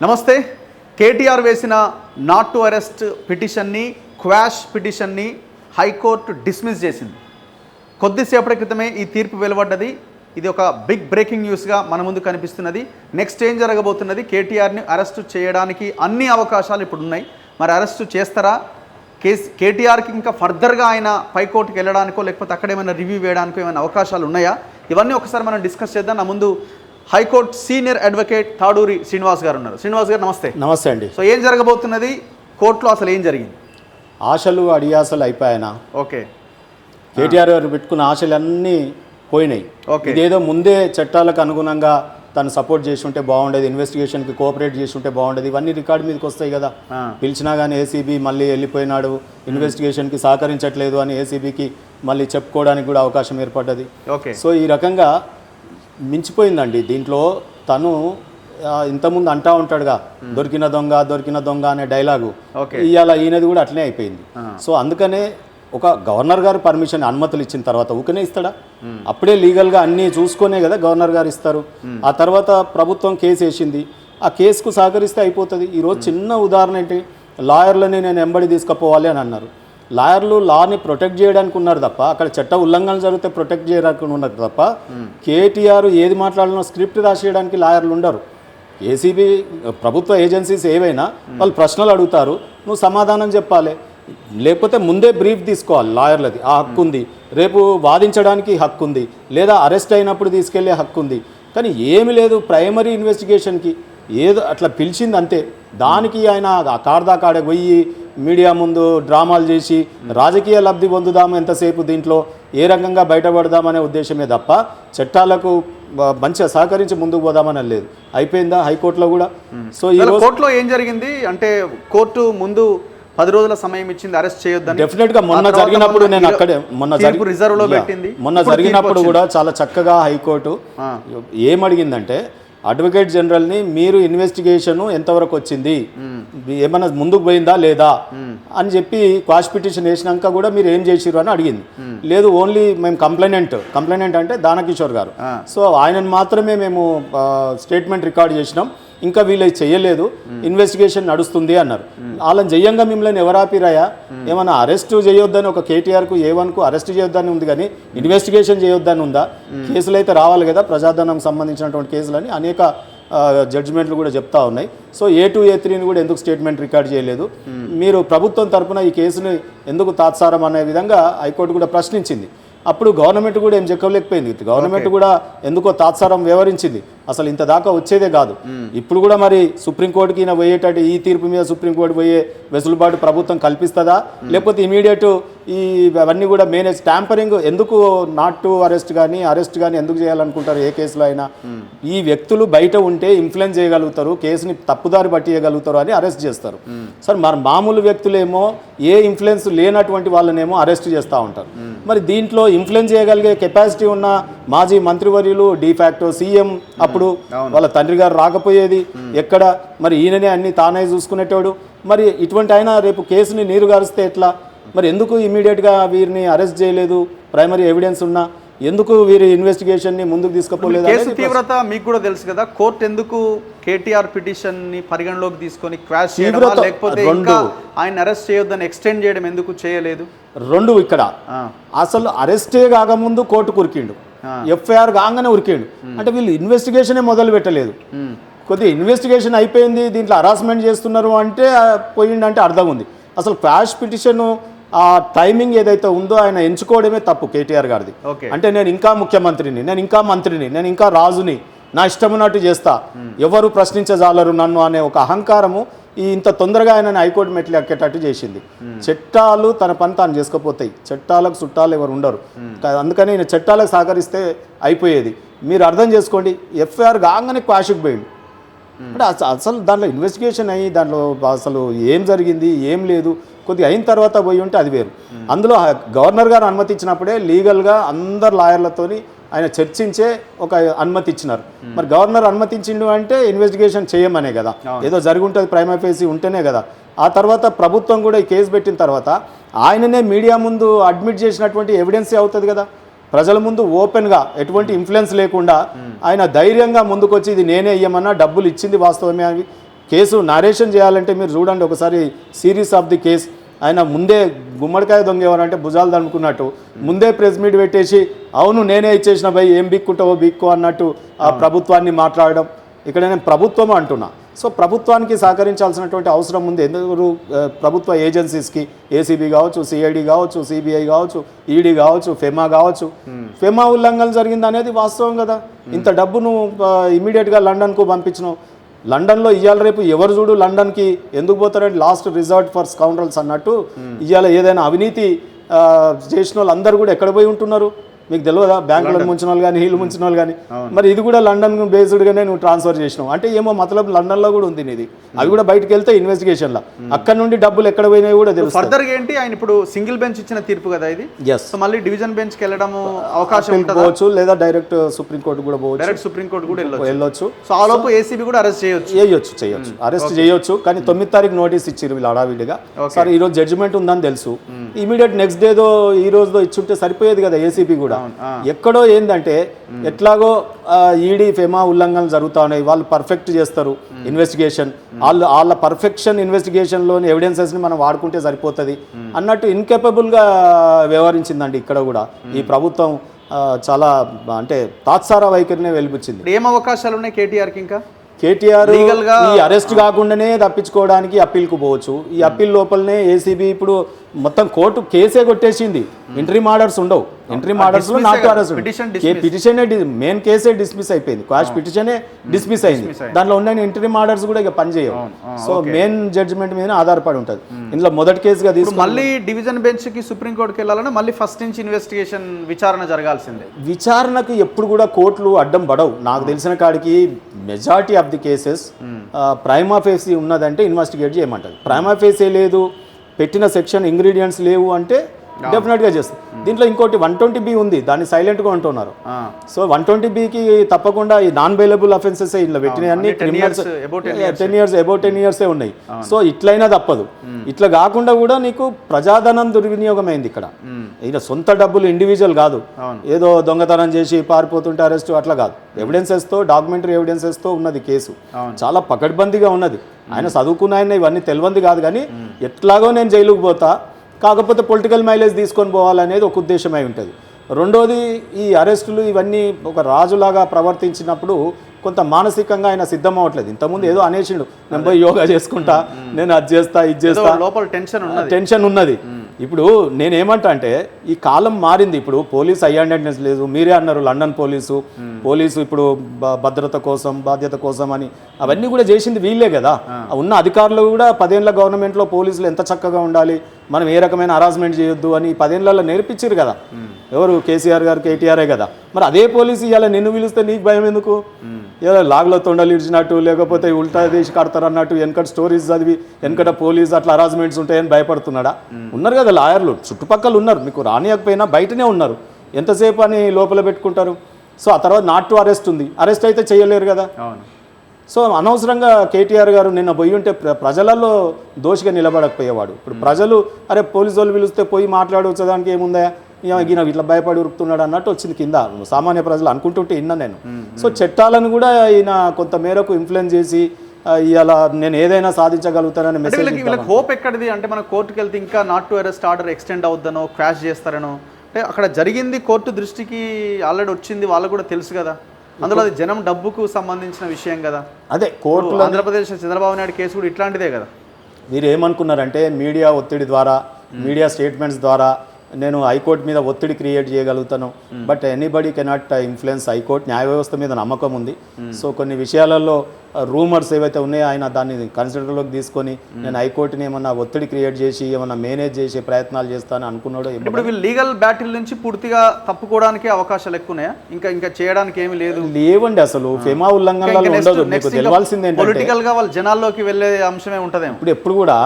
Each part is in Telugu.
నమస్తే. కేటీఆర్ వేసిన నాట్ టు అరెస్ట్ పిటిషన్ని, క్వాష్ పిటిషన్ని హైకోర్టు డిస్మిస్ చేసింది. కొద్దిసేపటి క్రితమే ఈ తీర్పు వెలువడ్డది. ఇది ఒక బిగ్ బ్రేకింగ్ న్యూస్గా మన ముందు కనిపిస్తున్నది. నెక్స్ట్ ఏం జరగబోతున్నది? కేటీఆర్ని అరెస్టు చేయడానికి అన్ని అవకాశాలు ఇప్పుడు ఉన్నాయి. మరి అరెస్టు చేస్తారా? కేటీఆర్కి ఇంకా ఫర్దర్గా ఆయన పైకోర్టుకి వెళ్ళడానికో లేకపోతే అక్కడ ఏమైనా రివ్యూ వేయడానికో ఏమైనా అవకాశాలు ఉన్నాయా? ఇవన్నీ ఒకసారి మనం డిస్కస్ చేద్దాం. నా ముందు high court senior advocate Taduri Srinivas గారు ఉన్నారు. శ్రీనివాస్ గారు నమస్తే. నమస్తే అండి. సో ఏం జరగబోతున్నది కోర్టులో? అసలు ఏం జరిగింది? ఆశలు అడియాసలు అయిపోయాయన. ఓకే. కేటీఆర్ గారు పెట్టుకున్న ఆశలు అన్నీ పోయినాయి. ఇదేదో ముందే చట్టాలకు అనుగుణంగా తను సపోర్ట్ చేసి ఉంటే బాగుండేది, ఇన్వెస్టిగేషన్కి కోఆపరేట్ చేసి ఉంటే బాగుండేది. ఇవన్నీ రికార్డు మీదకి వస్తాయి కదా. పిలిచినా కానీ ఏసీబీ మళ్ళీ వెళ్ళిపోయినాడు, ఇన్వెస్టిగేషన్కి సహకరించట్లేదు అని ఏసీబీకి మళ్ళీ చెప్పుకోవడానికి కూడా అవకాశం ఏర్పడ్డది. ఓకే. సో ఈ రకంగా మించిపోయిందండి. దీంట్లో తను ఇంతకుముందు అంటా ఉంటాడుగా, దొరికిన దొంగ అనే డైలాగు, ఇవాళ ఈయనది కూడా అట్లనే అయిపోయింది. సో అందుకనే ఒక గవర్నర్ గారు పర్మిషన్, అనుమతులు ఇచ్చిన తర్వాత ఊకనే ఇస్తాడా? అప్పుడే లీగల్గా అన్నీ చూసుకునే కదా గవర్నర్ గారు ఇస్తారు. ఆ తర్వాత ప్రభుత్వం కేసు వేసింది, ఆ కేసుకు సహకరిస్తే అయిపోతుంది. ఈరోజు చిన్న ఉదాహరణ ఏంటి, లాయర్లని నేను ఎంబడి తీసుకుపోవాలి అని అన్నారు. లాయర్లు లాని ప్రొటెక్ట్ చేయడానికి ఉన్నారు తప్ప, అక్కడ చట్ట ఉల్లంఘన జరిగితే ప్రొటెక్ట్ చేయడానికి ఉన్నారు తప్ప, కేటీఆర్ ఏది మాట్లాడినా స్క్రిప్ట్ రాసేయడానికి లాయర్లు ఉండరు. ఏసీబీ ప్రభుత్వ ఏజెన్సీస్ ఏవైనా వాళ్ళు ప్రశ్నలు అడుగుతారు, నువ్వు సమాధానం చెప్పాలి. లేకపోతే ముందే బ్రీఫ్ తీసుకోవాలి. లాయర్లది ఆ హక్కు ఉంది, రేపు వాదించడానికి హక్కు ఉంది, లేదా అరెస్ట్ అయినప్పుడు తీసుకెళ్లే హక్కు ఉంది. కానీ ఏమి లేదు, ప్రైమరీ ఇన్వెస్టిగేషన్కి ఏదో అట్లా పిలిచింది అంతే. దానికి ఆయన కాడకి పోయి మీడియా ముందు డ్రామాలు చేసి రాజకీయ లబ్ధి పొందుదాము ఎంతసేపు, దీంట్లో ఏ రకంగా బయటపడదామనే ఉద్దేశమే తప్ప చట్టాలకు మంచిగా సహకరించి ముందుకు పోదామని లేదు. అయిపోయిందా హైకోర్టులో కూడా? సో ఈ కోర్టులో ఏం జరిగింది అంటే, కోర్టు ముందు 10 రోజుల సమయం ఇచ్చింది అరెస్ట్ చేయొద్దని. డెఫినెట్గా మొన్న జరిగినప్పుడు నేను అక్కడే మొన్న జరిగినప్పుడు కూడా చాలా చక్కగా హైకోర్టు ఏమడిగిందంటే, అడ్వకేట్ జనరల్ని మీరు ఇన్వెస్టిగేషన్ ఎంతవరకు వచ్చింది, ఏమన్నా ముందుకు పోయిందా లేదా అని చెప్పి క్వాష్ పిటిషన్ వేసినాక కూడా మీరు ఏం చేసిరు అని అడిగింది. లేదు, ఓన్లీ మేము కంప్లైనెంట్ అంటే దానకిషోర్ గారు, సో ఆయనను మాత్రమే మేము స్టేట్మెంట్ రికార్డ్ చేసినాం, ఇంకా వీళ్ళకి చెయ్యలేదు, ఇన్వెస్టిగేషన్ నడుస్తుంది అన్నారు. వాళ్ళని చెయ్యంగా మిమ్మల్ని ఎవరాపిరాయా? ఏమన్నా అరెస్ట్ చేయొద్దని ఒక కేటీఆర్కు A1కు అరెస్ట్ చేయొద్దని ఉంది, కానీ ఇన్వెస్టిగేషన్ చేయొద్దని ఉందా? కేసులు అయితే రావాలి కదా, ప్రజాధనం సంబంధించినటువంటి కేసులని అనేక జడ్జిమెంట్లు కూడా చెప్తా ఉన్నాయి. సో A2 A3ని కూడా ఎందుకు స్టేట్మెంట్ రికార్డ్ చేయలేదు, మీరు ప్రభుత్వం తరఫున ఈ కేసుని ఎందుకు తాత్సారం అనే విధంగా హైకోర్టు కూడా ప్రశ్నించింది. అప్పుడు గవర్నమెంట్ కూడా ఏం చెక్కలేకపోయింది. గవర్నమెంట్ కూడా ఎందుకో తాత్సారం వ్యవహరించింది. అసలు ఇంత దాకా వచ్చేదే కాదు. ఇప్పుడు కూడా మరి సుప్రీంకోర్టుకి ఈయన పోయేటట్టు, ఈ తీర్పు మీద సుప్రీంకోర్టు పోయే వెసులుబాటు ప్రభుత్వం కల్పిస్తుందా, లేకపోతే ఇమీడియట్ ఈ అవన్నీ కూడా మేనేజ్ ట్యాంపరింగ్ ఎందుకు నాట్ టు అరెస్ట్ కానీ ఎందుకు చేయాలనుకుంటారు? ఏ కేసులో అయినా ఈ వ్యక్తులు బయట ఉంటే ఇన్ఫ్లుయెన్స్ చేయగలుగుతారు, కేసుని తప్పుదారి పట్టియగలుగుతారు అని అరెస్ట్ చేస్తారు. సార్ మరి మామూలు వ్యక్తులేమో ఏ ఇన్ఫ్లుయెన్స్ లేనటువంటి వాళ్ళనేమో అరెస్ట్ చేస్తూ ఉంటారు. మరి దీంట్లో ఇన్ఫ్లుయెన్స్ చేయగలిగే కెపాసిటీ ఉన్న మాజీ మంత్రివర్యులు, డిఫాక్టో సీఎం, అప్పుడు వాళ్ళ తండ్రి గారు రాకపోయేది ఎక్కడ, మరి ఈయననే అన్ని తానే చూసుకునేటోడు. మరి ఇటువంటి ఆయన రేపు కేసుని నీరు గారిస్తే ఎట్లా? మరి ఎందుకు ఇమీడియట్గా వీరిని అరెస్ట్ చేయలేదు? ప్రైమరీ ఎవిడెన్స్ ఉన్నా ఎందుకు వీరి ఇన్వెస్టిగేషన్ని ముందుకు తీసుకుపోలేదు? కేసు తీవ్రత మీకు కూడా తెలుసు కదా. కోర్టు ఎందుకు కేటీఆర్ పిటిషన్ ని పరిగణలోకి తీసుకొని క్వాష్ చేయడం, లేకపోతే ఆయన అరెస్ట్ చేయొద్దని ఎక్స్టెండ్ చేయడం ఎందుకు చేయలేదు? రెండు ఇక్కడ అసలు అరెస్టే కాకముందు కోర్టు కురికిండు, ఎఫ్ఐఆర్ కాగానే ఉరికిండు. అంటే వీళ్ళు ఇన్వెస్టిగేషనే మొదలు పెట్టలేదు. కొద్దిగా ఇన్వెస్టిగేషన్ అయిపోయింది, దీంట్లో హరాస్మెంట్ చేస్తున్నారు అంటే పోయిండంటే అర్థం ఉంది. అసలు క్వాష్ పిటిషన్ ఆ టైమింగ్ ఏదైతే ఉందో ఆయన ఎంచుకోవడమే తప్పు కేటీఆర్ గారిది. అంటే నేను ఇంకా ముఖ్యమంత్రిని, నేను ఇంకా మంత్రిని, నేను ఇంకా రాజుని, నా ఇష్టం ఉన్నట్టు చేస్తా, ఎవరు ప్రశ్నించజాలరు నన్ను అనే ఒక అహంకారము ఇంత తొందరగా ఆయన హైకోర్టు మెట్లు ఎక్కేటట్టు చేసింది. చట్టాలు తన పని తాను చేసుకోపోతాయి, చట్టాలకు చుట్టాలు ఎవరు ఉండరు. అందుకని ఈయన చట్టాలకు సహకరిస్తే అయిపోయేది. మీరు అర్థం చేసుకోండి, ఎఫ్ఐఆర్ కాగానే క్వాష్కి పోయింది. అంటే అసలు దాంట్లో ఇన్వెస్టిగేషన్ అయ్యి దాంట్లో అసలు ఏం జరిగింది ఏం లేదు కొద్దిగా అయిన తర్వాత పోయి ఉంటే అది వేరు. అందులో గవర్నర్ గారు అనుమతి ఇచ్చినప్పుడే లీగల్గా అందరు లాయర్లతోని ఆయన చర్చించే ఒక అనుమతి ఇచ్చినారు. మరి గవర్నర్ అనుమతించిండు అంటే ఇన్వెస్టిగేషన్ చేయమనే కదా, ఏదో జరిగి ఉంటుంది ప్రైమా ఫేసి ఉంటేనే కదా. ఆ తర్వాత ప్రభుత్వం కూడా ఈ కేసు పెట్టిన తర్వాత ఆయననే మీడియా ముందు అడ్మిట్ చేసినటువంటి ఎవిడెన్సే అవుతుంది కదా. ప్రజల ముందు ఓపెన్గా ఎటువంటి ఇన్ఫ్లుయెన్స్ లేకుండా ఆయన ధైర్యంగా ముందుకొచ్చి ఇది నేనే ఇయ్యమన్నా, డబ్బులు ఇచ్చింది వాస్తవమే అని కేసు నారేషన్ చేయాలంటే మీరు చూడండి ఒకసారి సిరీస్ ఆఫ్ ది కేస్. ఆయన ముందే గుమ్మడికాయ దొంగేవారంటే భుజాలు దనుకున్నట్టు ముందే ప్రెస్ మీట్ పెట్టేసి అవును నేనే ఇచ్చేసిన భయ్ ఏం బిక్కుంటావో బిక్కు అన్నట్టు ఆ ప్రభుత్వాన్ని మాట్లాడడం. ఇక్కడ నేను ప్రభుత్వం అంటున్నా. సో ప్రభుత్వానికి సహకరించాల్సినటువంటి అవసరం ఉంది. ఎందుకు ప్రభుత్వ ఏజెన్సీస్కి ఏసీబీ కావచ్చు, సిఐడి కావచ్చు, సిబిఐ కావచ్చు, ఈడీ కావచ్చు, ఫెమా కావచ్చు, ఫెమా ఉల్లంఘన జరిగింది అనేది వాస్తవం కదా. ఇంత డబ్బును ఇమీడియట్గా లండన్కు పంపించినావు. లండన్లో ఇవాళ రేపు ఎవరు చూడు లండన్కి ఎందుకు పోతారంటే లాస్ట్ రిసార్ట్ ఫర్ స్కౌండ్రల్స్ అన్నట్టు ఇవాళ ఏదైనా అవినీతి చేసిన వాళ్ళు అందరూ కూడా ఎక్కడ పోయి ఉంటున్నారు మీకు తెలియదా? బ్యాంకులో ముంచిన వాళ్ళు కానీ వీళ్ళు ముంచిన వాళ్ళు కానీ. మరి ఇది కూడా లండన్ బేస్డ్గానే నువ్వు ట్రాన్స్ఫర్ చేసినావు అంటే ఏమో మతలబ్ లండన్లో కూడా ఉంది ఇది. అవి కూడా బయటకు వెళ్తే ఇన్వెస్టిగేషన్లో అక్కడ నుండి డబ్బులు ఎక్కడ పోయినాయి కూడా తెలుసు. ఫర్దర్గా ఏంటి ఆయన ఇప్పుడు సింగిల్ బెంచ్ ఇచ్చిన తీర్పు కదా ఇది. సో మళ్ళీ డివిజన్ బెంచ్కి వెళ్ళడం అవకాశం పోవచ్చు లేదా డైరెక్ట్ సుప్రీంకోర్టు కూడా పోవచ్చు. డైరెక్ట్ సుప్రీంకోర్టు కూడా వెళ్ళొచ్చు. సో ఆ లోపు ఏసీబీ కూడా అరెస్ట్ చేయొచ్చు అరెస్ట్ చేయొచ్చు. కానీ 9 తారీఖు నోటీస్ ఇచ్చారు వీళ్ళు హడావిడిగా. సరే ఈరోజు జడ్జిమెంట్ ఉందని తెలుసు. ఇమీడియట్ నెక్స్ట్ డేదో ఈ రోజుదో ఇచ్చుంటే సరిపోయేది కదా ఏసీబీ కూడా. ఎక్కడో ఏంటంటే ఎట్లాగో ఈడీ ఫెమా ఉల్లంఘనలు జరుగుతూ ఉన్నాయి. వాళ్ళు పర్ఫెక్ట్ చేస్తారు ఇన్వెస్టిగేషన్. వాళ్ళ పర్ఫెక్షన్ ఇన్వెస్టిగేషన్లోని ఎవిడెన్సెస్ని మనం వాడుకుంటే సరిపోతుంది అన్నట్టు ఇన్కేపబుల్గా వ్యవహరించిందండి ఇక్కడ కూడా ఈ ప్రభుత్వం. చాలా అంటే తాత్సార వైఖరినే వెలిపించింది. ఏం అవకాశాలు ఉన్నాయి కేటీఆర్కి? ఇంకా కేటీఆర్ ఈ అరెస్ట్ కాకుండానే తప్పించుకోవడానికి అప్పీల్కు పోవచ్చు. ఈ అప్పీల్ లోపలనే ఏసీబీ ఇప్పుడు మొత్తం కోర్టు కేసే కొట్టేసింది. ఇంటరీమ్ ఆర్డర్స్ ఉండవు. ఇంటరీమ్ ఆర్డర్స్ లో నాట్ అరెస్ట్ పిటిషన్ మెయిన్ కేసే డిస్మిస్ అయిపోయింది. క్వాష్ పిటిషనే డిస్మిస్ అయింది. దాంట్లో ఉన్న ఇంటరీమ్ ఆర్డర్స్ కూడా ఇక పనిచేయవు. సో మెయిన్ జడ్జిమెంట్ మీద ఆధారపడి ఉంటుంది. ఇందులో మొదటి కేసుగా తీసుకుని మళ్ళీ డివిజన్ బెంచ్ కి సుప్రీంకోర్టుకి వెళ్ళాలన్నా మళ్ళీ ఫస్ట్ నుంచి ఇన్వెస్టిగేషన్ విచారణ జరగాల్సిందే. విచారణకు ఎప్పుడు కూడా కోర్టులు అడ్డం పడవు. నాకు తెలిసిన కాడికి majority of the cases prima facie ఉన్నదంటే ఇన్వెస్టిగేట్ చేయమంటారు. ప్రైమా ఫేసీ లేదు, పెట్టిన సెక్షన్ ఇంగ్రీడియంట్స్ లేవు అంటే డెఫినెట్గా చేస్తుంది. దీంట్లో ఇంకోటి 120B ఉంది, దాన్ని సైలెంట్గా ఉంటున్నారు. సో 120Bకి తప్పకుండా ఈ నాన్ బెయిలబుల్ అఫెన్సెస్ ఇలా పెట్టినవి అన్ని క్రిమినల్స్ 10 years ఉన్నాయి. సో ఇట్లయినా తప్పదు. ఇట్లా కాకుండా కూడా నీకు ప్రజాధనం దుర్వినియోగం అయింది ఇక్కడ. ఈయన సొంత డబ్బులు ఇండివిజువల్ కాదు, ఏదో దొంగతనం చేసి పారిపోతుంటే అరెస్ట్ అట్లా కాదు. ఎవిడెన్సెస్తో డాక్యుమెంటరీ ఎవిడెన్సెస్తో ఉన్నది కేసు. చాలా పకడ్బందీగా ఉన్నది. ఆయన చదువుకున్న ఆయన ఇవన్నీ తెలియంది కాదు. కానీ ఎట్లాగో నేను జైలుకు పోతా, కాకపోతే పొలిటికల్ మైలేజ్ తీసుకొని పోవాలనేది ఒక ఉద్దేశమై ఉంటుంది. రెండోది ఈ అరెస్టులు ఇవన్నీ ఒక రాజులాగా ప్రవర్తించినప్పుడు కొంత మానసికంగా ఆయన సిద్ధం అవ్వట్లేదు. ఇంతకుముందు ఏదో అనేసిండు, నేను పోయి యోగా చేసుకుంటా, నేను అది చేస్తా ఇది చేస్తా, లోపల టెన్షన్ ఉన్నది. ఇప్పుడు నేనేమంటా అంటే ఈ కాలం మారింది. ఇప్పుడు పోలీస్ అయ్యాండెడ్నెస్ లేదు. మీరే అన్నారు లండన్ పోలీసు ఇప్పుడు భద్రత కోసం బాధ్యత కోసం అని అవన్నీ కూడా చేసింది వీళ్ళే కదా. ఉన్న అధికారులు కూడా 10 ఏళ్ల గవర్నమెంట్లో పోలీసులు ఎంత చక్కగా ఉండాలి, మనం ఏ రకమైన హరాస్మెంట్ చేయొద్దు అని 10 ఏళ్లలో నేర్పించారు కదా. ఎవరు? కేసీఆర్ గారు, కేటీఆరే కదా. మరి అదే పోలీసు ఇవాళ నిన్ను పిలిస్తే నీకు భయం ఎందుకు? ఏదో లాగ్లో తొండలు ఇచ్చినట్టు లేకపోతే ఉల్టా తీసి కడతారు అన్నట్టు వెనకట స్టోరీస్ చదివి వెనకట పోలీసు అట్లా హరాస్మెంట్స్ ఉంటాయని భయపడుతున్నాడా? ఉన్నారు కదా లాయర్లు చుట్టుపక్కల ఉన్నారు. మీకు రానియకపోయినా బయటనే ఉన్నారు. ఎంతసేపు అని లోపల పెట్టుకుంటారు. సో ఆ తర్వాత నాట్ టు అరెస్ట్ ఉంది. అరెస్ట్ అయితే చేయలేరు కదా. సో అనవసరంగా కేటీఆర్ గారు నిన్న పోయి ఉంటే ప్రజలలో దోషిగా నిలబడకపోయేవాడు. ఇప్పుడు ప్రజలు అరే పోలీసు వాళ్ళు పిలిస్తే పోయి మాట్లాడవచ్చు, దానికి ఏముందా, ఈయన ఇట్లా భయపడి ఉరుకుతున్నాడు అన్నట్టు వచ్చింది కింద. సామాన్య ప్రజలు అనుకుంటుంటే విన్నా నేను. సో చట్టాలను కూడా ఈయన కొంత మేరకు ఇన్ఫ్లుయెన్స్ చేసి ఇలా నేను ఏదైనా సాధించగలుగుతానని మెసేజ్. వీళ్ళకి హోప్ ఎక్కడిది అంటే మన కోర్టుకు వెళ్తే ఇంకా not to arrest order extend అవుద్దనో క్వాష్ చేస్తారనో, అంటే అక్కడ జరిగింది కోర్టు దృష్టికి ఆల్రెడీ వచ్చింది, వాళ్ళకు కూడా తెలుసు కదా. అందులో అది జనం డబ్బుకు సంబంధించిన విషయం కదా. అదే కోర్టులో ఆంధ్రప్రదేశ్ చంద్రబాబు నాయుడు కేసు కూడా ఇట్లాంటిదే కదా. మీరు ఏమనుకున్నారంటే మీడియా ఒత్తిడి ద్వారా, మీడియా స్టేట్మెంట్స్ ద్వారా నేను హైకోర్టు మీద ఒత్తిడి క్రియేట్ చేయగలుగుతాను. But anybody cannot influence high court. న్యాయ వ్యవస్థ మీద నమ్మకం ఉంది. సో కొన్ని విషయాలలో రూమర్స్ ఏవైతే ఉన్నాయో ఆయన దాన్ని కన్సిడర్లోకి తీసుకొని నేను హైకోర్టుని ఏమన్నా ఒత్తిడి క్రియేట్ చేసి ఏమన్నా మేనేజ్ చేసే ప్రయత్నాలు చేస్తాను అనుకున్నాడో. ఇప్పుడు వీళ్ళు లీగల్ బ్యాటిల్ నుంచి పూర్తిగా తప్పుకోవడానికి అవకాశాలు ఎక్కువ ఉన్నాయా? ఇంకా చేయడానికి ఏమీ లేవండి. అసలు ఫెమా ఉల్లంఘనలు ఉండదు. మీకు తెలియాల్సింది ఏంటంటే పొలిటికల్ గా వాళ్ళ జనాల్లోకి వెళ్ళే అంశమే ఉంటది. ఇప్పుడు ఎప్పుడు కూడా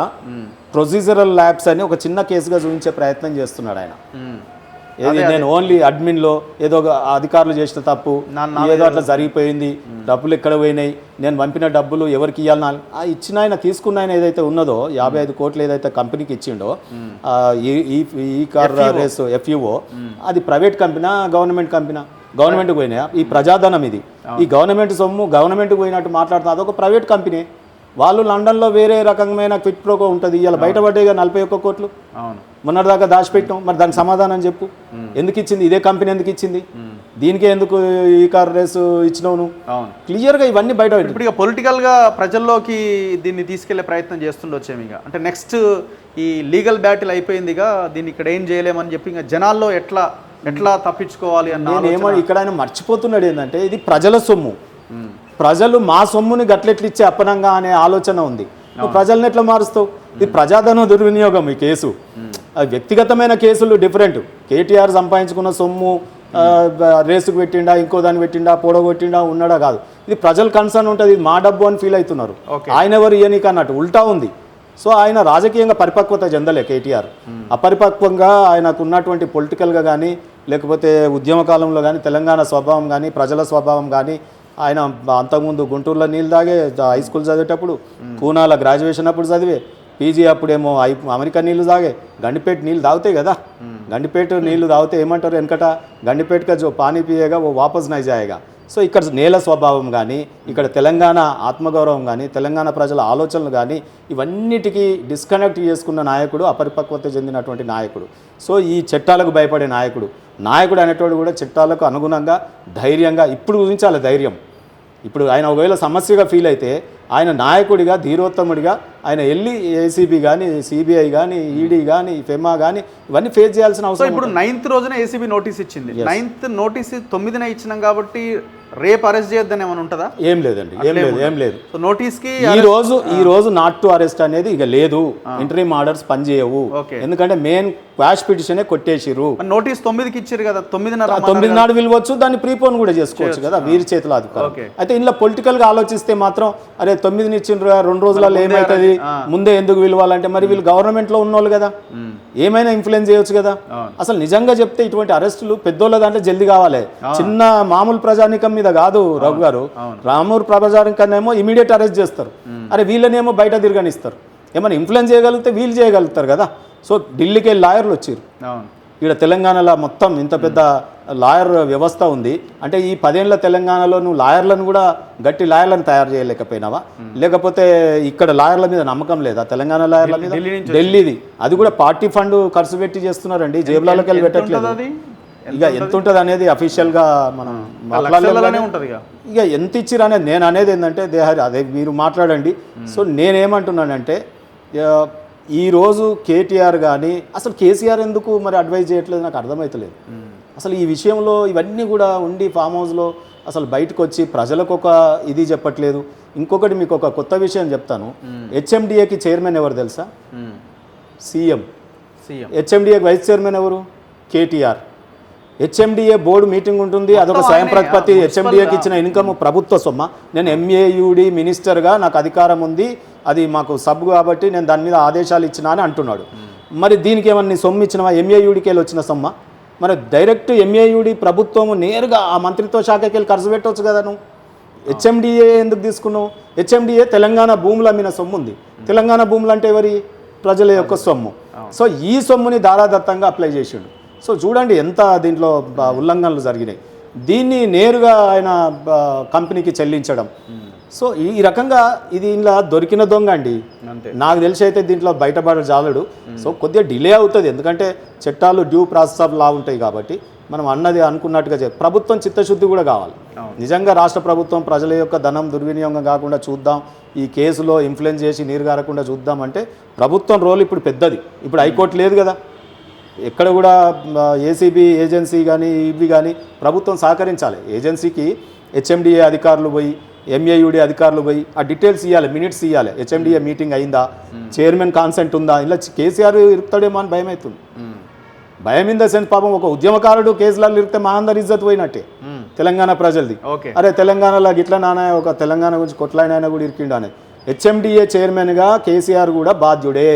ప్రొసీజరల్ ల్యాబ్స్ అని ఒక చిన్న కేసుగా చూపించే ప్రయత్నం చేస్తున్నాడు ఆయన. ఏది నేను ఓన్లీ అడ్మిన్లో ఏదో అధికారులు చేసిన తప్పు ఏదో అట్లా జరిగిపోయింది, డబ్బులు ఎక్కడ పోయినాయి, నేను పంపిన డబ్బులు ఎవరికి ఇవ్వాలని ఆ ఇచ్చిన ఆయన తీసుకున్న ఆయన ఏదైతే ఉన్నదో 55 కోట్లు ఏదైతే కంపెనీకి ఇచ్చిండో ఈ కార్ రేస్ FUO, అది ప్రైవేట్ కంపెనీ గవర్నమెంట్ కంపెనీ? గవర్నమెంట్కి పోయినాయా? ఈ ప్రజాధనం ఇది. ఈ గవర్నమెంట్ సొమ్ము గవర్నమెంట్కి పోయినట్టు మాట్లాడుతున్నా, అదొక ప్రైవేట్ కంపెనీ. వాళ్ళు లండన్లో వేరే రకమైన క్విట్ ప్రోకో ఉంటుంది, ఇలా బయటపడ్డేగా 41 కోట్లు అవును మొన్నటిదాకా దాచిపెట్టాం. మరి దానికి సమాధానం చెప్పు, ఎందుకు ఇచ్చింది ఇదే కంపెనీ, ఎందుకు ఇచ్చింది, దీనికే ఎందుకు ఈ కార్ రేసు ఇచ్చినావు నువ్వు? అవును క్లియర్గా ఇవన్నీ బయట ఇప్పుడు ఇక పొలిటికల్గా ప్రజల్లోకి దీన్ని తీసుకెళ్లే ప్రయత్నం చేస్తుండొచ్చేమి. ఇక అంటే నెక్స్ట్ ఈ లీగల్ బ్యాటిల్ అయిపోయిందిగా, దీన్ని ఇక్కడ ఏం చేయలేమని చెప్పి ఇంకా జనాల్లో ఎట్లా తప్పించుకోవాలి అన్న నేనేమో ఇక్కడ ఆయన మర్చిపోతున్నాడు ఏంటంటే ఇది ప్రజల సొమ్ము, ప్రజలు మా సొమ్ముని గట్లెట్లు ఇచ్చే అప్పనంగా అనే ఆలోచన ఉంది. నువ్వు ప్రజల్ని ఎట్లా మారుస్తావు? ఇది ప్రజాధన దుర్వినియోగం ఈ కేసు. వ్యక్తిగతమైన కేసులు డిఫరెంట్. కేటీఆర్ సంపాదించుకున్న సొమ్ము రేసుకు పెట్టిండా, ఇంకో దాన్ని పెట్టిండా, పొడగొట్టిండా, ఉన్నాడా కాదు. ఇది ప్రజల కన్సర్న్ ఉంటుంది, ఇది మా డబ్బు అని ఫీల్ అవుతున్నారు. ఆయన ఎవరు ఇయనీకి అన్నట్టు ఉల్టా ఉంది. సో ఆయన రాజకీయంగా పరిపక్వత చెందలే కేటీఆర్. అపరిపక్వంగా ఆయనకు ఉన్నటువంటి పొలిటికల్గా కానీ లేకపోతే ఉద్యమ కాలంలో కానీ తెలంగాణ స్వభావం కానీ ప్రజల స్వభావం కానీ, ఆయన అంతకుముందు గుంటూరులో నీళ్ళు తాగే హై స్కూల్ చదివేటప్పుడు, పూనాలో గ్రాడ్యుయేషన్ అప్పుడు చదివే, పీజీ అప్పుడేమో అమెరికా నీళ్ళు తాగే, గండిపేట నీళ్ళు తాగుతాయి కదా, గండిపేట నీళ్ళు తాగితే ఏమంటారు వెనకట, గండిపేటగా జో పానీ పియేగా ఓ వాపస్ నై జాయేగా. సో ఇక్కడ నేల స్వభావం కానీ, ఇక్కడ తెలంగాణ ఆత్మగౌరవం కానీ, తెలంగాణ ప్రజల ఆలోచనలు కానీ ఇవన్నిటికీ డిస్కనెక్ట్ చేసుకున్న నాయకుడు, అపరిపక్వత చెందినటువంటి నాయకుడు. సో ఈ చట్టాలకు భయపడే నాయకుడు అనేటోడు కూడా చట్టాలకు అనుగుణంగా ధైర్యంగా ఇప్పుడు గురించాలి ధైర్యం. ఇప్పుడు ఆయన ఒకవేళ సమస్యగా ఫీల్ అయితే ఆయన నాయకుడిగా ధీరోత్తముడిగా ఆయన వెళ్ళి ఏసీబీ కానీ సిబిఐ కానీ ఈడీ కానీ ఫెమా కానీ ఇవన్నీ ఫేస్ చేయాల్సిన అవసరం. ఇప్పుడు 9th రోజున ఏసీబీ నోటీస్ ఇచ్చింది. 9th నోటీస్ 9న ఇచ్చినాం కాబట్టి రేపు అరెస్ట్ చేయొద్దని ఏమైనా ఉంటుందా? ఏం లేదండి, ఏం లేదు. సో నోటీస్కి ఈ రోజు నాట్ టు అరెస్ట్ అనేది ఇక లేదు. ఇంటరీమ్ ఆర్డర్స్ పనిచేయవు, ఎందుకంటే మెయిన్ క్వాష్ పిటిషనే కొట్టేసిర్రు. నోటీస్ 9కి ఇచ్చారు కదా, 9 నాడు విలువచ్చు, దాన్ని ప్రీపోన్ కూడా చేసుకోవచ్చు కదా, వీరి చేతిలో అధికారం. అయితే ఇంట్లో పొలిటికల్ గా ఆలోచిస్తే మాత్రం అరే 9ని ఇచ్చిండ్రు 2 రోజులలో ఏమవుతుంది, ముందే ఎందుకు విలువాలంటే మరి వీళ్ళు గవర్నమెంట్ లో ఉన్నోళ్ళు కదా, ఏమైనా ఇన్ఫ్లుయెన్స్ చేయొచ్చు కదా. అసలు నిజంగా చెప్తే ఇటువంటి అరెస్టులు పెద్దోళ్ళ దాంట్లో జల్దీ కావాలి, చిన్న మామూలు ప్రజానికం మీద కాదు. రఘు గారు, రామూరు ప్రజానికన్నేమో ఇమీడియట్ అరెస్ట్ చేస్తారు, అరే వీళ్ళనేమో బయట తిరగనిస్తారు. ఏమైనా ఇన్ఫ్లుయెన్స్ చేయగలిగితే వీళ్ళు చేయగలుగుతారు కదా. సో ఢిల్లీకి వెళ్ళి లాయర్లు వచ్చారు. ఇక్కడ తెలంగాణలో మొత్తం ఇంత పెద్ద లాయర్ వ్యవస్థ ఉంది అంటే ఈ 10 ఏళ్ల తెలంగాణలో నువ్వు లాయర్లను కూడా గట్టి లాయర్లను తయారు చేయలేకపోయినావా? లేకపోతే ఇక్కడ లాయర్ల మీద నమ్మకం లేదా? తెలంగాణ లాయర్ల మీద ఢిల్లీది, అది కూడా పార్టీ ఫండ్ ఖర్చు పెట్టి చేస్తున్నారండి, జేబులకి వెళ్ళి పెట్టట్లేదు. ఇక ఎంత ఉంటుంది అనేది అఫీషియల్గా మనం మాట్లాడలేదు. ఇక ఎంత ఇచ్చిరు అనేది నేను అనేది ఏంటంటే అదే మీరు మాట్లాడండి. సో నేనేమంటున్నానంటే ఈరోజు కేటీఆర్ కానీ అసలు కేసీఆర్ ఎందుకు మరి అడ్వైజ్ చేయట్లేదు నాకు అర్థమవుతలేదు. అసలు ఈ విషయంలో ఇవన్నీ కూడా ఉండి ఫామ్ హౌస్లో అసలు బయటకు వచ్చి ప్రజలకు ఒక ఇది చెప్పట్లేదు. ఇంకొకటి మీకు ఒక కొత్త విషయం చెప్తాను. హెచ్ఎండిఏకి చైర్మన్ ఎవరు తెలుసా? సీఎం. హెచ్ఎండిఏకి వైస్ చైర్మన్ ఎవరు? కేటీఆర్. హెచ్ఎండిఏ బోర్డు మీటింగ్ ఉంటుంది, అదొక స్వయం ప్రతిపత్తి. హెచ్ఎండిఏకి ఇచ్చిన ఇన్కమ్ ప్రభుత్వ సొమ్మ. నేను ఎంఏయుడి మినిస్టర్గా నాకు అధికారం ఉంది, అది మాకు సబ్ కాబట్టి నేను దాని మీద ఆదేశాలు ఇచ్చినా అని అంటున్నాడు. మరి దీనికి ఏమన్నా సొమ్ము ఇచ్చినవా? ఎంఏయుడికి వెళ్ళి వచ్చిన సొమ్మ. మరి డైరెక్ట్ ఎంఏయుడి ప్రభుత్వము నేరుగా ఆ మంత్రిత్వ శాఖకి వెళ్ళి ఖర్చు పెట్టవచ్చు కదా నువ్వు. హెచ్ఎండిఏ ఎందుకు తీసుకున్నావు? హెచ్ఎండిఏ తెలంగాణ భూములు అమ్మిన సొమ్ము ఉంది. తెలంగాణ భూములు అంటే ఎవరి? ప్రజల యొక్క సొమ్ము. సో ఈ సొమ్ముని దారాదత్తంగా అప్లై చేసిండు. సో చూడండి ఎంత దీంట్లో ఉల్లంఘనలు జరిగినాయి. దీన్ని నేరుగా ఆయన కంపెనీకి చెల్లించడం. సో ఈ రకంగా ఇది ఇలా దొరికిన దొంగ అండి. నాకు తెలిసి అయితే దీంట్లో బయటపడే జాలడు. సో కొద్దిగా డిలే అవుతుంది, ఎందుకంటే చట్టాలు డ్యూ ప్రాసెస్ ఆఫ్ లా ఉంటాయి కాబట్టి మనం అన్నది అనుకున్నట్టుగా ప్రభుత్వం చిత్తశుద్ధి కూడా కావాలి. నిజంగా రాష్ట్ర ప్రభుత్వం ప్రజల యొక్క ధనం దుర్వినియోగం కాకుండా చూద్దాం, ఈ కేసులో ఇన్ఫ్లుయెన్స్ చేసి నీరు గారకుండా చూద్దామంటే ప్రభుత్వం రోల్ ఇప్పుడు పెద్దది. ఇప్పుడు హైకోర్టు లేదు కదా, ఎక్కడ కూడా ఏసీబీ ఏజెన్సీ కానీ ఇవి కానీ ప్రభుత్వం సహకరించాలి. ఏజెన్సీకి హెచ్ఎండిఏ అధికారులు పోయి ఎంఏయుడి అధికారులు పోయి ఆ డీటెయిల్స్ ఇవ్వాలి, మినిట్స్ ఇవ్వాలి. హెచ్ఎండిఏ మీటింగ్ అయిందా, చైర్మన్ కాన్సెంట్ ఉందా, ఇలా కేసీఆర్ ఇరుకుతాడేమో అని భయం అవుతుంది. భయం ఇన్ ద సెన్స్ పాపం ఒక ఉద్యమకారుడు కేసులలో ఇరికితే మా అందరి ఇజ్జత్ పోయినట్టే తెలంగాణ ప్రజలది. అరే తెలంగాణలో గిట్లా నాన్న ఒక తెలంగాణ గురించి కొట్లాడిన కూడా ఇరికిండు అనేది. హెచ్ఎండిఏ చైర్మన్గా కేసీఆర్ కూడా బాధ్యుడే.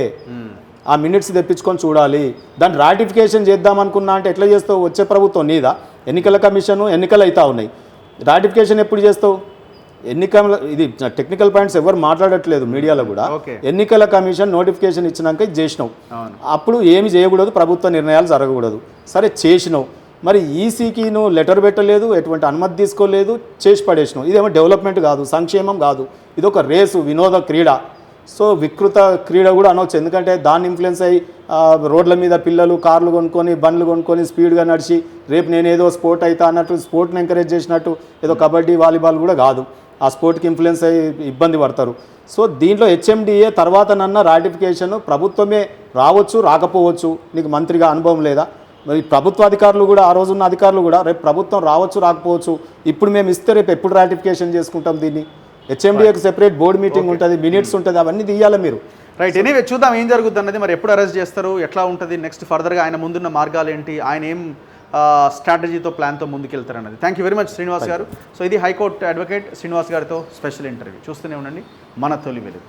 ఆ మినిట్స్ తెప్పించుకొని చూడాలి. దాన్ని రాటిఫికేషన్ చేద్దామనుకున్నా అంటే ఎట్లా చేస్తావు? వచ్చే ప్రభుత్వం నీదా? ఎన్నికల కమిషన్ ఎన్నికలు అవుతా ఉన్నాయి, రాటిఫికేషన్ ఎప్పుడు చేస్తావు? ఎన్నికల ఇది టెక్నికల్ పాయింట్స్ ఎవరు మాట్లాడట్లేదు మీడియాలో కూడా. ఎన్నికల కమిషన్ నోటిఫికేషన్ ఇచ్చినాక ఇది చేసినావు, అప్పుడు ఏమి చేయకూడదు, ప్రభుత్వ నిర్ణయాలు జరగకూడదు. సరే చేసినావు, మరి ఈసీకి నువ్వు లెటర్ పెట్టలేదు, ఎటువంటి అనుమతి తీసుకోలేదు, చేసి పడేసినావు. ఇదేమో డెవలప్మెంట్ కాదు, సంక్షేమం కాదు, ఇది ఒక రేసు, వినోద క్రీడ. సో వికృత క్రీడ కూడా అనవచ్చు. ఎందుకంటే దాన్ని ఇన్ఫ్లుయెన్స్ అయ్యి రోడ్ల మీద పిల్లలు కార్లు కొనుక్కొని బండ్లు కొనుక్కొని స్పీడ్గా నడిచి రేపు నేను ఏదో స్పోర్ట్ అవుతా అన్నట్టు స్పోర్ట్ని ఎంకరేజ్ చేసినట్టు ఏదో కబడ్డీ వాలీబాల్ కూడా కాదు, ఆ స్పోర్ట్కి ఇన్ఫ్లుయెన్స్ అయ్యి ఇబ్బంది పడతారు. సో దీంట్లో హెచ్ఎండిఏ తర్వాత నన్న రాటిఫికేషన్ ప్రభుత్వమే రావచ్చు రాకపోవచ్చు, నీకు మంత్రిగా అనుభవం లేదా? మరి ప్రభుత్వ అధికారులు కూడా ఆ రోజున్న అధికారులు కూడా రేపు ప్రభుత్వం రావచ్చు రాకపోవచ్చు, ఇప్పుడు మేము ఇస్తే రేపు ఎప్పుడు రాటిఫికేషన్ చేసుకుంటాం దీన్ని? హెచ్ఎండిఏకి సెపరేట్ బోర్డు మీటింగ్ ఉంటుంది, మినిట్స్ ఉంటుంది, అవన్నీ తీయాలి మీరు. రైట్. ఎనీవే చూద్దాం ఏం జరుగుతుంది అన్నది. మరి ఎప్పుడు అరెస్ట్ చేస్తారు, ఎట్లా ఉంటుంది నెక్స్ట్ ఫర్దర్గా ఆయన ముందున్న మార్గాలు ఏంటి, ఆయన ఏం స్ట్రాటజీతో ప్లాన్తో ముందుకెళ్తారు అన్నది. Thank you very much Srinivas గారు. సో ఇది హైకోర్టు అడ్వకేట్ శ్రీనివాస్ గారితో స్పెషల్ ఇంటర్వ్యూ. చూస్తూనే ఉండండి మన తొలి వెలుగు.